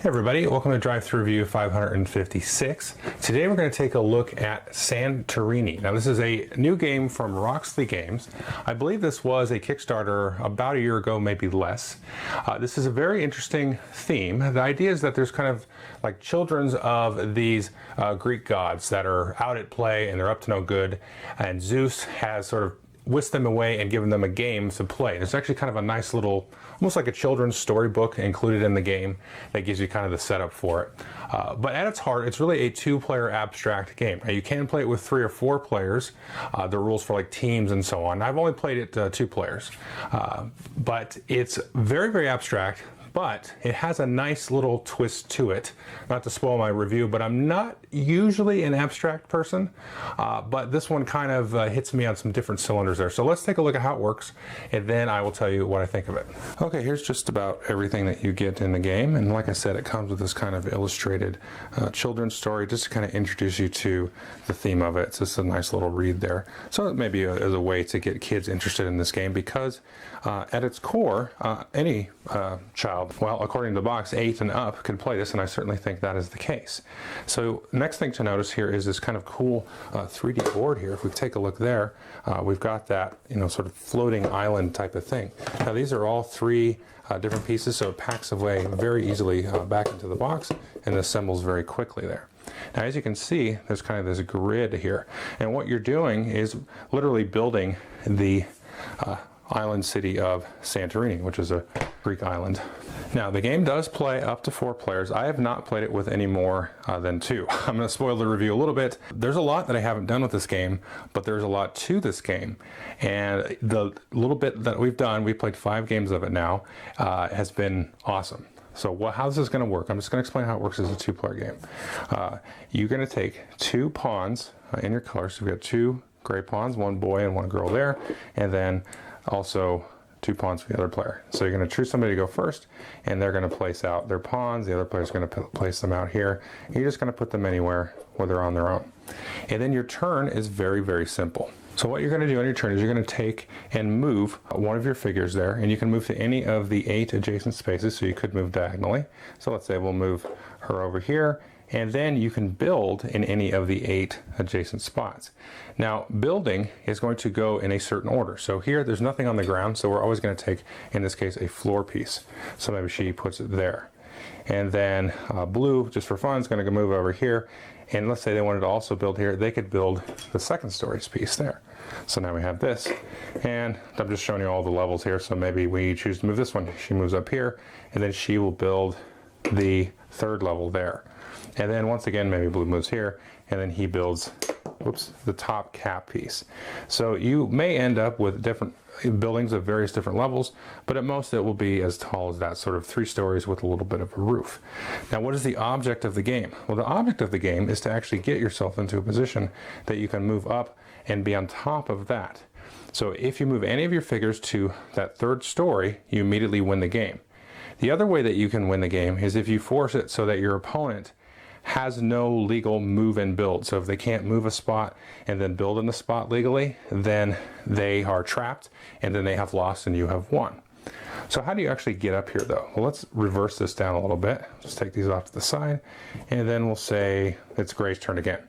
Hey everybody, welcome to Drive-Thru Review 556. Today we're going to take a look at Santorini. Now this is a new game from Roxley Games. I believe this was a Kickstarter about a year ago, maybe less. This is a very interesting theme. The idea is that there's kind of like children's of these Greek gods that are out at play and they're up to no good, and Zeus has sort of whisked them away and given them a game to play. There's actually kind of a nice little, almost like a children's storybook included in the game that gives you kind of the setup for it. But at its heart, it's really a two-player abstract game. Now, you can play it with 3 or 4 players. The rules for like teams and so on. I've only played it 2 players. But it's very, very abstract. But it has a nice little twist to it. Not to spoil my review, but I'm not usually an abstract person, but this one kind of hits me on some different cylinders there. So let's take a look at how it works, and then I will tell you what I think of it. Okay, here's just about everything that you get in the game, and like I said, it comes with this kind of illustrated children's story just to kind of introduce you to the theme of it. It's just a nice little read there. So it may be as a way to get kids interested in this game because at its core, any child, well, according to the box, 8 and up can play this, and I certainly think that is the case. So next thing to notice here is this kind of cool 3D board here. If we take a look there, we've got that, sort of floating island type of thing. Now these are all 3 different pieces, so it packs away very easily back into the box and assembles very quickly there. Now as you can see, there's kind of this grid here, and what you're doing is literally building the island city of Santorini, which is a Greek island. Now the game does play up to 4 players. I have not played it with any more than 2. I'm going to spoil the review a little bit. There's a lot that I haven't done with this game, but there's a lot to this game. And the little bit that we've done, we've played 5 games of it now, has been awesome. So how this is going to work, I'm just going to explain how it works as a 2-player game. You're going to take 2 pawns in your colors. So we've got 2 gray pawns, 1 boy and 1 girl there, and then also 2 pawns for the other player. So you're going to choose somebody to go first, and they're going to place out their pawns. The other player's going to place them out here. And you're just going to put them anywhere where they're on their own. And then your turn is very, very simple. So what you're going to do on your turn is you're going to take and move one of your figures there, and you can move to any of the 8 adjacent spaces, so you could move diagonally. So let's say we'll move her over here, and then you can build in any of the 8 adjacent spots. Now, building is going to go in a certain order. So here, there's nothing on the ground, so we're always going to take, in this case, a floor piece. So maybe she puts it there. And then blue, just for fun, is going to move over here. And let's say they wanted to also build here, they could build the second story piece there. So now we have this. And I'm just showing you all the levels here. So maybe we choose to move this one. She moves up here, and then she will build the 3rd level there. And then once again, maybe blue moves here, and then he builds, the top cap piece. So you may end up with different buildings of various different levels, but at most it will be as tall as that, sort of 3 stories with a little bit of a roof. Now, what is the object of the game? Well, the object of the game is to actually get yourself into a position that you can move up and be on top of that. So if you move any of your figures to that 3rd story, you immediately win the game. The other way that you can win the game is if you force it so that your opponent has no legal move and build. So if they can't move a spot and then build in the spot legally, then they are trapped, and then they have lost and you have won. So how do you actually get up here though? Well, let's reverse this down a little bit. Just take these off to the side, and then we'll say it's Gray's turn again.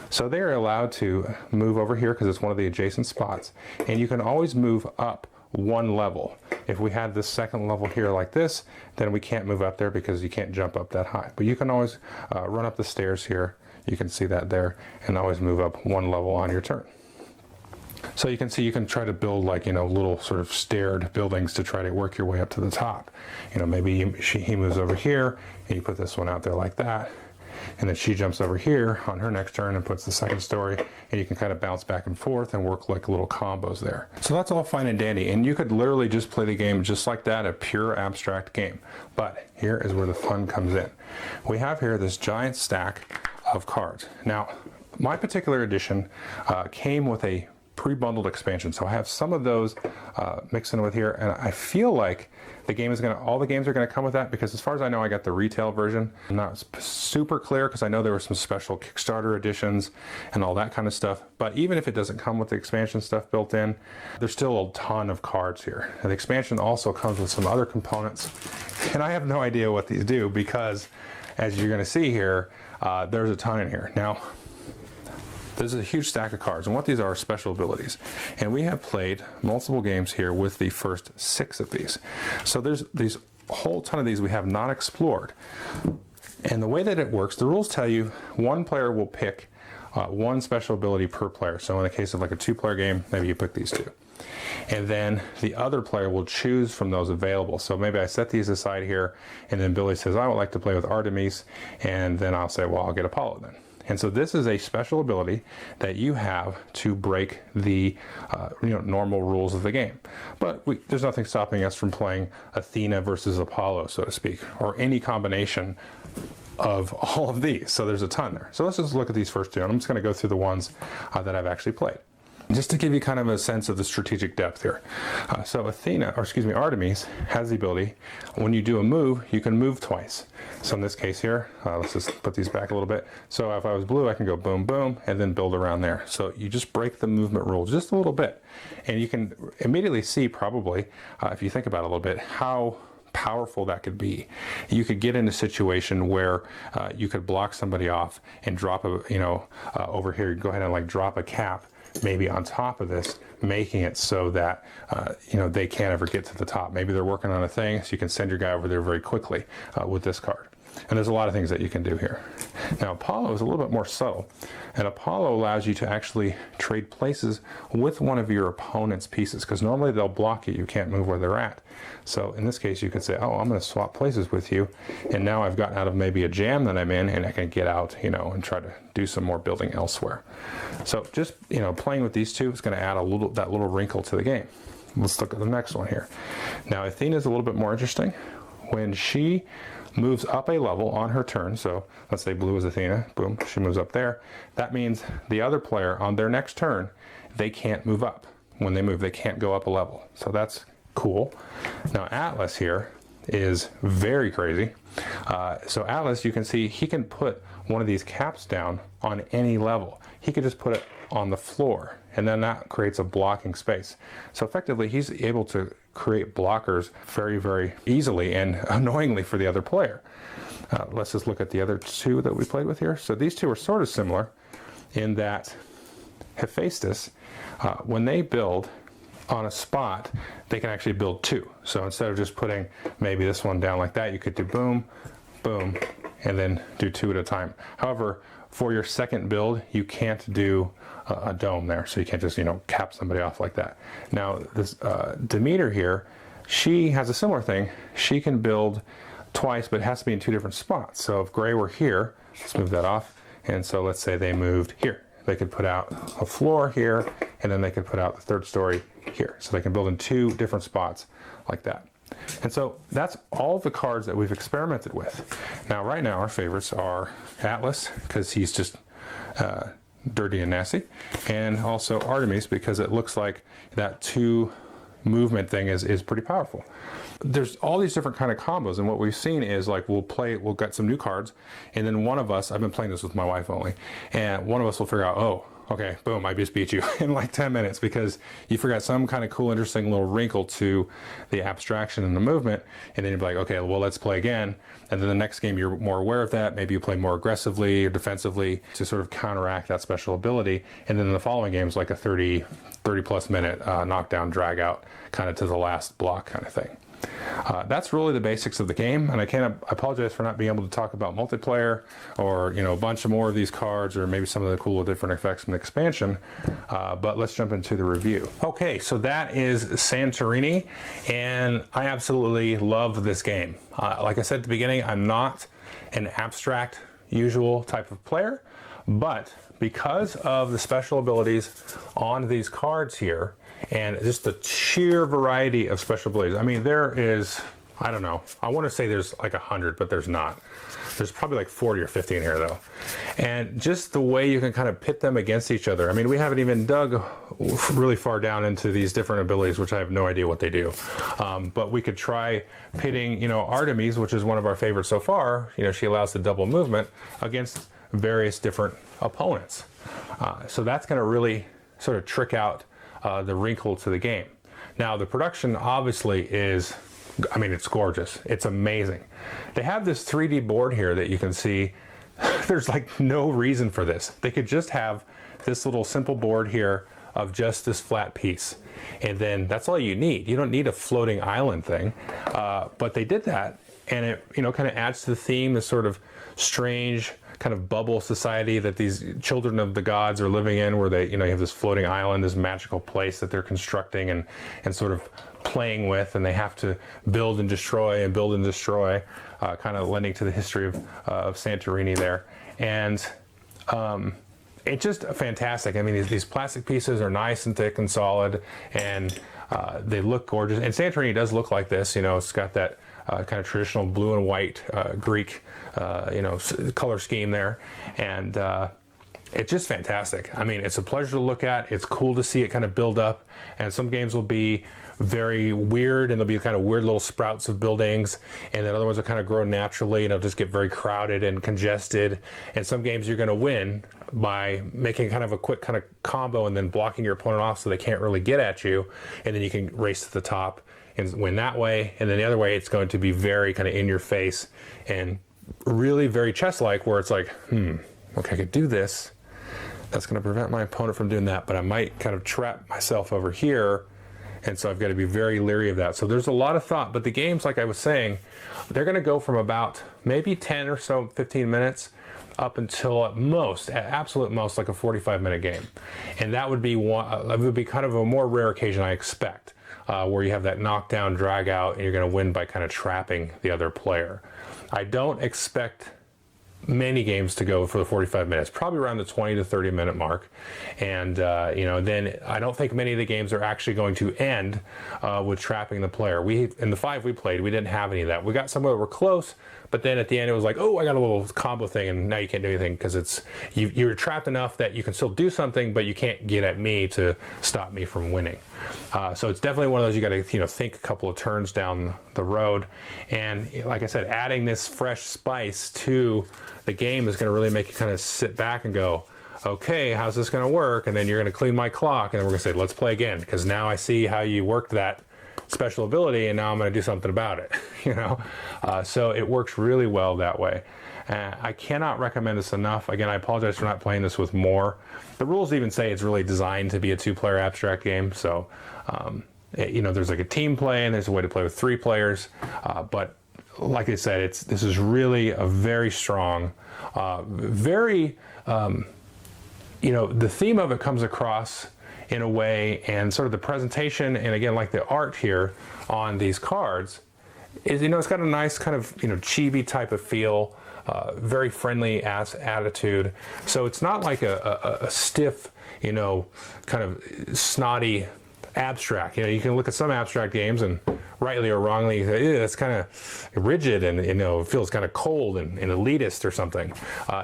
So they are allowed to move over here because it's one of the adjacent spots, and you can always move up 1 level. If we had this 2nd level here like this, then we can't move up there because you can't jump up that high. But you can always run up the stairs here. You can see that there, and always move up 1 level on your turn. So you can see you can try to build like, little sort of staired buildings to try to work your way up to the top. Maybe he moves over here, and you put this one out there like that. And then she jumps over here on her next turn and puts the 2nd story, and you can kind of bounce back and forth and work like little combos there. So that's all fine and dandy, and you could literally just play the game just like that, a pure abstract game. But here is where the fun comes in. We have here this giant stack of cards. Now, my particular edition came with a pre-bundled expansion. So I have some of those mixed in with here, and I feel like the game is all the games are gonna come with that, because as far as I know, I got the retail version. I'm not super clear because I know there were some special Kickstarter editions and all that kind of stuff. But even if it doesn't come with the expansion stuff built in, there's still a ton of cards here. And the expansion also comes with some other components, and I have no idea what these do, because as you're gonna see here, there's a ton in here. Now, this is a huge stack of cards, and what these are special abilities. And we have played multiple games here with the first 6 of these. So there's these whole ton of these we have not explored. And the way that it works, the rules tell you one player will pick one special ability per player. So in the case of like a 2-player game, maybe you pick these 2. And then the other player will choose from those available. So maybe I set these aside here, and then Billy says, I would like to play with Artemis, and then I'll say, well, I'll get Apollo then. And so this is a special ability that you have to break the normal rules of the game. But there's nothing stopping us from playing Athena versus Apollo, so to speak, or any combination of all of these. So there's a ton there. So let's just look at these first 2. And I'm just going to go through the ones that I've actually played, just to give you kind of a sense of the strategic depth here. So Artemis has the ability, when you do a move, you can move twice. So in this case here, let's just put these back a little bit. So if I was blue, I can go boom, boom, and then build around there. So you just break the movement rule just a little bit. And you can immediately see probably, if you think about it a little bit, how powerful that could be. You could get in a situation where you could block somebody off and drop over here, go ahead and like drop a cap maybe on top of this, making it so that they can't ever get to the top. Maybe they're working on a thing, so you can send your guy over there very quickly with this card. And there's a lot of things that you can do here. Now Apollo is a little bit more subtle, and Apollo allows you to actually trade places with one of your opponent's pieces, because normally they'll block you, you can't move where they're at. So in this case you could say, oh, I'm going to swap places with you, and now I've gotten out of maybe a jam that I'm in, and I can get out and try to do some more building elsewhere. So just playing with these 2 is going to add that little wrinkle to the game. Let's look at the next one here. Now Athena is a little bit more interesting. When she moves up a level on her turn, so let's say blue is Athena, boom, she moves up there. That means the other player on their next turn, they can't move up. When they move, they can't go up a level. So that's cool. Now Atlas here is very crazy. So Atlas, you can see he can put one of these caps down on any level. He could just put it on the floor, and then that creates a blocking space. So effectively, he's able to create blockers very, very easily and annoyingly for the other player. Let's just look at the other 2 that we played with here. So these 2 are sort of similar in that Hephaestus, when they build on a spot, they can actually build 2. So instead of just putting maybe this one down like that, you could do boom, boom, and then do 2 at a time. However, for your second build, you can't do a dome there, so you can't just cap somebody off like that. Now this Demeter here, she has a similar thing. She can build twice, but it has to be in 2 different spots. So if gray were here, let's move that off, and so let's say they moved here. They could put out a floor here, and then they could put out the 3rd story here. So they can build in 2 different spots like that. And so that's all the cards that we've experimented with. Now right now our favorites are Atlas, because he's just dirty and nasty, and also Artemis, because it looks like that 2 movement thing is pretty powerful. There's all these different kind of combos, and what we've seen is like we'll get some new cards, and then one of us, I've been playing this with my wife only, and one of us will figure out, oh, okay, boom, I just beat you in like 10 minutes because you forgot some kind of cool, interesting little wrinkle to the abstraction and the movement. And then you're like, okay, well, let's play again. And then the next game, you're more aware of that. Maybe you play more aggressively or defensively to sort of counteract that special ability. And then in the following games, like a 30 plus minute knockdown, drag out kind of to the last block kind of thing. That's really the basics of the game, and I apologize for not being able to talk about multiplayer or a bunch of more of these cards or maybe some of the cool different effects from the expansion, but let's jump into the review. Okay, so that is Santorini, and I absolutely love this game. Like I said at the beginning, I'm not an abstract usual type of player, but because of the special abilities on these cards here and just the sheer variety of special abilities, I mean, there is I don't know. I want to say there's like 100, but there's not. There's probably like 40 or 50 in here though. And just the way you can kind of pit them against each other. I mean, we haven't even dug really far down into these different abilities, which I have no idea what they do. But we could try pitting, you know, Artemis, which is one of our favorites so far. You know, she allows the double movement against various different opponents. So that's going to really sort of trick out the wrinkle to the game. Now, the production obviously is, I mean, it's gorgeous. It's amazing. They have this 3D board here that you can see. There's like no reason for this. They could just have this little simple board here of just this flat piece. And then that's all you need. You don't need a floating island thing. But they did that, and it, you know, kind of adds to the theme, this sort of strange kind of bubble society that these children of the gods are living in, where they, you know, you have this floating island, this magical place that they're constructing and sort of playing with, and they have to build and destroy and build and destroy, kind of lending to the history of Santorini there. And it's just fantastic. I mean, these plastic pieces are nice and thick and solid, and they look gorgeous. And Santorini does look like this. You know, it's got that kind of traditional blue and white Greek, you know, color scheme there, and it's just fantastic. I mean, it's a pleasure to look at. It's cool to see it kind of build up, and some games will be very weird, and there'll be kind of weird little sprouts of buildings, and then other ones will kind of grow naturally, and it'll just get very crowded and congested. And some games you're going to win by making kind of a quick kind of combo and then blocking your opponent off so they can't really get at you, and then you can race to the top and win that way. And then the other way, it's going to be very kind of in your face and really very chess-like, where it's like, okay, I could do this. That's going to prevent my opponent from doing that, but I might kind of trap myself over here. And so I've got to be very leery of that. So there's a lot of thought, but the games, like I was saying, they're going to go from about maybe 10 or so, 15 minutes up until at most, at absolute most, like a 45-minute game. And that would be one, that would be kind of a more rare occasion, I expect, where you have that knockdown, drag out, and you're going to win by kind of trapping the other player. I don't expect many games to go for the 45 minutes, probably around the 20 to 30 minute mark. And, you know, then I don't think many of the games are actually going to end with trapping the player. In the 5 we played, we didn't have any of that. We got some that were close, but then at the end it was like, oh, I got a little combo thing, and now you can't do anything because it's, you're trapped enough that you can still do something, but you can't get at me to stop me from winning. So it's definitely one of those you got to, you know, think a couple of turns down the road. And like I said, adding this fresh spice to the game is going to really make you kind of sit back and go, okay, how's this going to work? And then you're going to clean my clock, and then we're going to say, let's play again, because now I see how you worked that special ability, and now I'm going to do something about it. You know, so it works really well that way. I cannot recommend this enough. Again, I apologize for not playing this with more. The rules even say it's really designed to be a 2-player abstract game. So, you know, there's like a team play, and there's a way to play with 3 players. But like I said, this is really a very strong, very, you know, the theme of it comes across in a way, and sort of the presentation, and again, like the art here on these cards, is, you know, it's got a nice kind of, you know, chibi type of feel, very friendly attitude. So it's not like a stiff, you know, kind of snotty abstract. You know, you can look at some abstract games and rightly or wrongly, it's kind of rigid, and, you know, it feels kind of cold and elitist or something.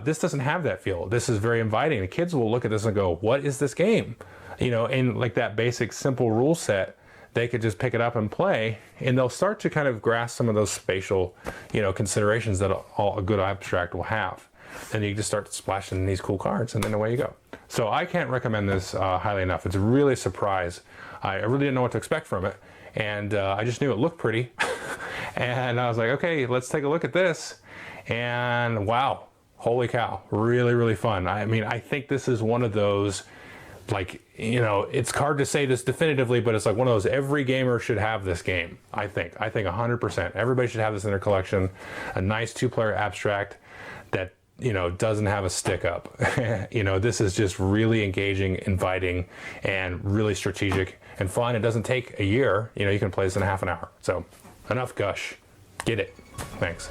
This doesn't have that feel. This is very inviting. The kids will look at this and go, what is this game? You know, and like that basic simple rule set, they could just pick it up and play, and they'll start to kind of grasp some of those spatial, you know, considerations that a good abstract will have. And you just start splashing these cool cards, and then away you go. So I can't recommend this highly enough. It's really a surprise. I really didn't know what to expect from it, and I just knew it looked pretty. And I was like, okay, let's take a look at this. And wow, holy cow, really, really fun. I mean, I think this is one of those, like, you know, it's hard to say this definitively, but it's like one of those, every gamer should have this game. I think 100%. Everybody should have this in their collection. A nice 2-player abstract that, you know, doesn't have a stick up. You know, this is just really engaging, inviting, and really strategic and fun. It doesn't take a year. You know, you can play this in half an hour. So enough gush. Get it. Thanks.